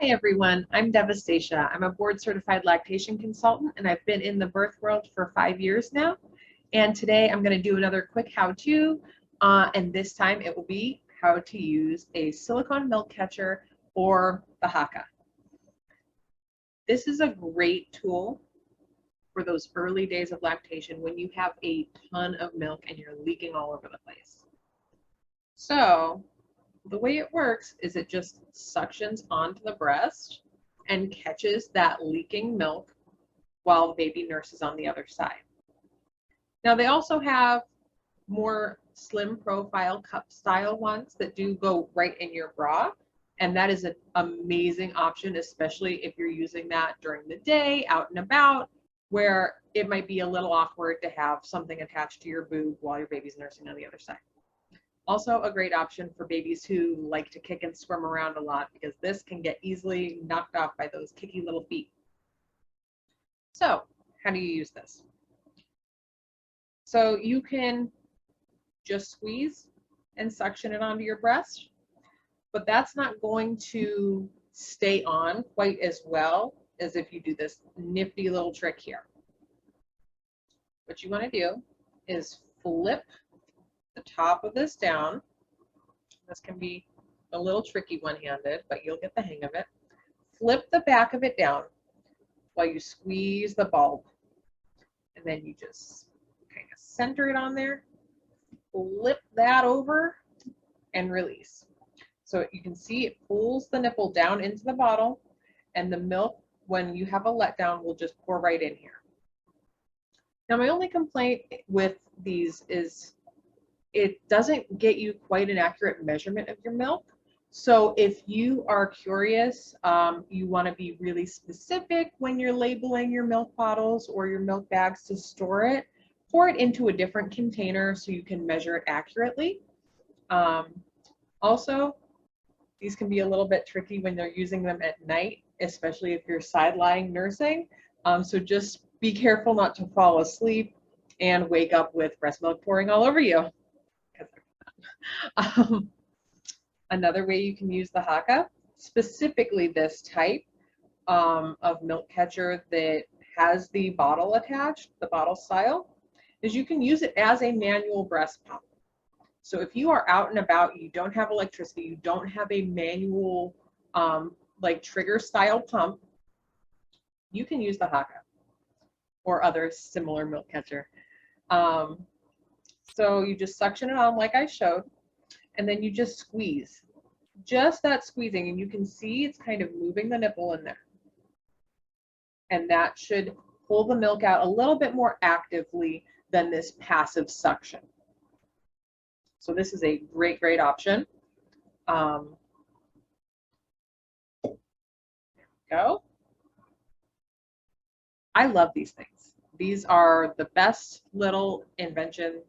Hi everyone, I'm Devastacia. I'm a board certified lactation consultant and I've been in the birth world for 5 years now. And today I'm going to do another quick how-to and this time it will be how to use a silicone milk catcher or the Haakaa. This is a great tool for those early days of lactation when you have a ton of milk and you're leaking all over the place. So the way it works is it just suctions onto the breast and catches that leaking milk while the baby nurses on the other side. Now they also have more slim profile cup style ones that do go right in your bra, and that is an amazing option, especially if you're using that during the day, out and about, where it might be a little awkward to have something attached to your boob while your baby's nursing on the other side. Also a great option for babies who like to kick and squirm around a lot because this can get easily knocked off by those kicky little feet. So how do you use this? So you can just squeeze and suction it onto your breast, but that's not going to stay on quite as well as if you do this nifty little trick here. What you want to do is flip the top of this down. This can be a little tricky one-handed, but you'll get the hang of it. Flip the back of it down while you squeeze the bulb. And then you just kind of center it on there, flip that over, and release. So you can see it pulls the nipple down into the bottle, and the milk, when you have a letdown, will just pour right in here. Now, my only complaint with these is it doesn't get you quite an accurate measurement of your milk. So if you are curious, you want to be really specific when you're labeling your milk bottles or your milk bags to store it, pour it into a different container so you can measure it accurately. Also, these can be a little bit tricky when they're using them at night, especially if you're side-lying nursing. So just be careful not to fall asleep and wake up with breast milk pouring all over you. Another way you can use the Haakaa, specifically this type of milk catcher that has the bottle attached, the bottle style, is you can use it as a manual breast pump. So if you are out and about, you don't have electricity, you don't have a manual like trigger style pump, you can use the Haakaa or other similar milk catcher. So you just suction it on like I showed, and then you just squeeze. Just that squeezing, and you can see it's kind of moving the nipple in there. And that should pull the milk out a little bit more actively than this passive suction. So this is a great, great option. There we go. I love these things. These are the best little invention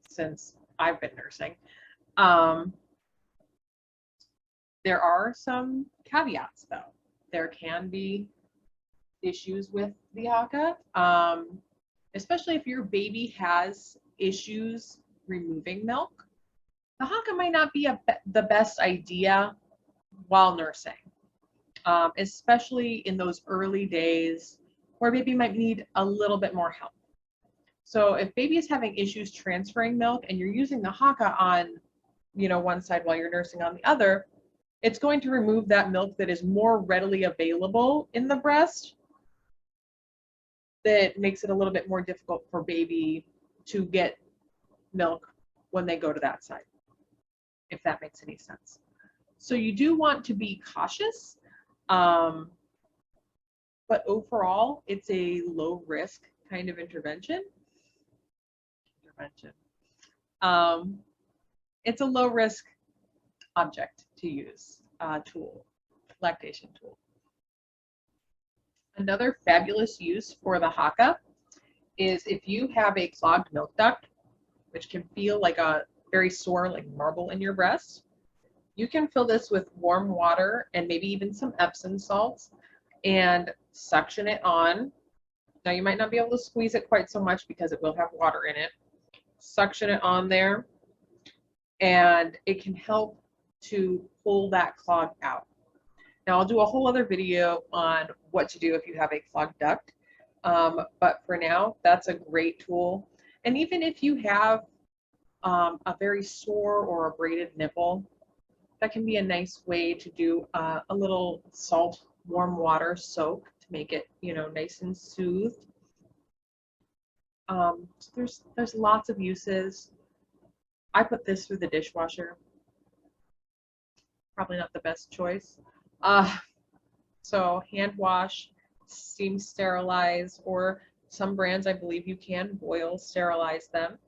since I've been nursing. There are some caveats though. There can be issues with the Haakaa, especially if your baby has issues removing milk. The Haakaa might not be the best idea while nursing, especially in those early days where baby might need a little bit more help. So if baby is having issues transferring milk and you're using the Haakaa on, one side while you're nursing on the other, it's going to remove that milk that is more readily available in the breast. That makes it a little bit more difficult for baby to get milk when they go to that side, if that makes any sense. So you do want to be cautious, but overall, it's a low risk kind of intervention. It's a low risk object to use, tool, lactation tool. Another fabulous use for the Haakaa is if you have a clogged milk duct, which can feel like a very sore, like marble in your breast, you can fill this with warm water and maybe even some Epsom salts and suction it on. Now you might not be able to squeeze it quite so much because it will have water in it. Suction it on there, and it can help to pull that clog out. Now I'll do a whole other video on what to do if you have a clogged duct. But for now, that's a great tool. And even if you have a very sore or abraded nipple, that can be a nice way to do a little salt warm water soak to make it, you know, nice and soothed. So there's lots of uses. I put this through the dishwasher. Probably not the best choice. So hand wash, steam sterilize, or some brands I believe you can boil sterilize them.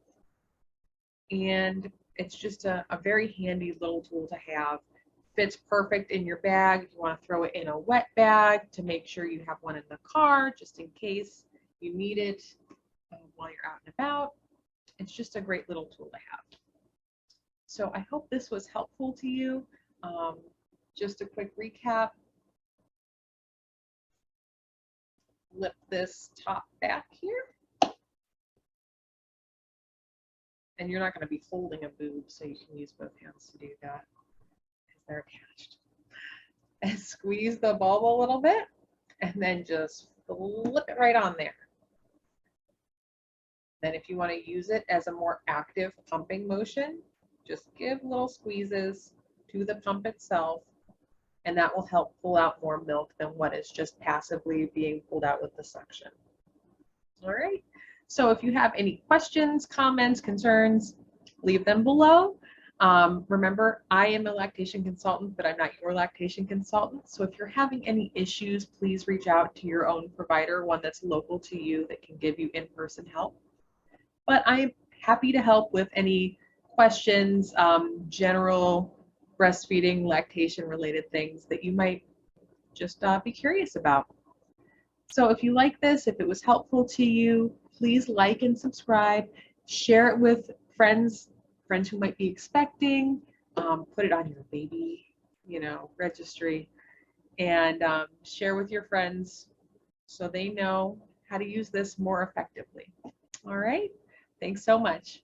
And it's just a very handy little tool to have. Fits perfect in your bag. If you want to throw it in a wet bag, to make sure you have one in the car just in case you need it while you're out and about. It's just a great little tool to have. So I hope this was helpful to you. Just a quick recap. Flip this top back here. And you're not going to be holding a boob, so you can use both hands to do that because they're attached. And squeeze the bulb a little bit, and then just flip it right on there. Then if you want to use it as a more active pumping motion, just give little squeezes to the pump itself, and that will help pull out more milk than what is just passively being pulled out with the suction. All right. So if you have any questions, comments, concerns, leave them below. Remember, I am a lactation consultant, but I'm not your lactation consultant. So if you're having any issues, please reach out to your own provider, one that's local to you that can give you in-person help. But I'm happy to help with any questions, general breastfeeding, lactation related things that you might just be curious about. So if you like this, if it was helpful to you, please like and subscribe, share it with friends who might be expecting, put it on your baby, you know, registry, and share with your friends so they know how to use this more effectively. All right, thanks so much.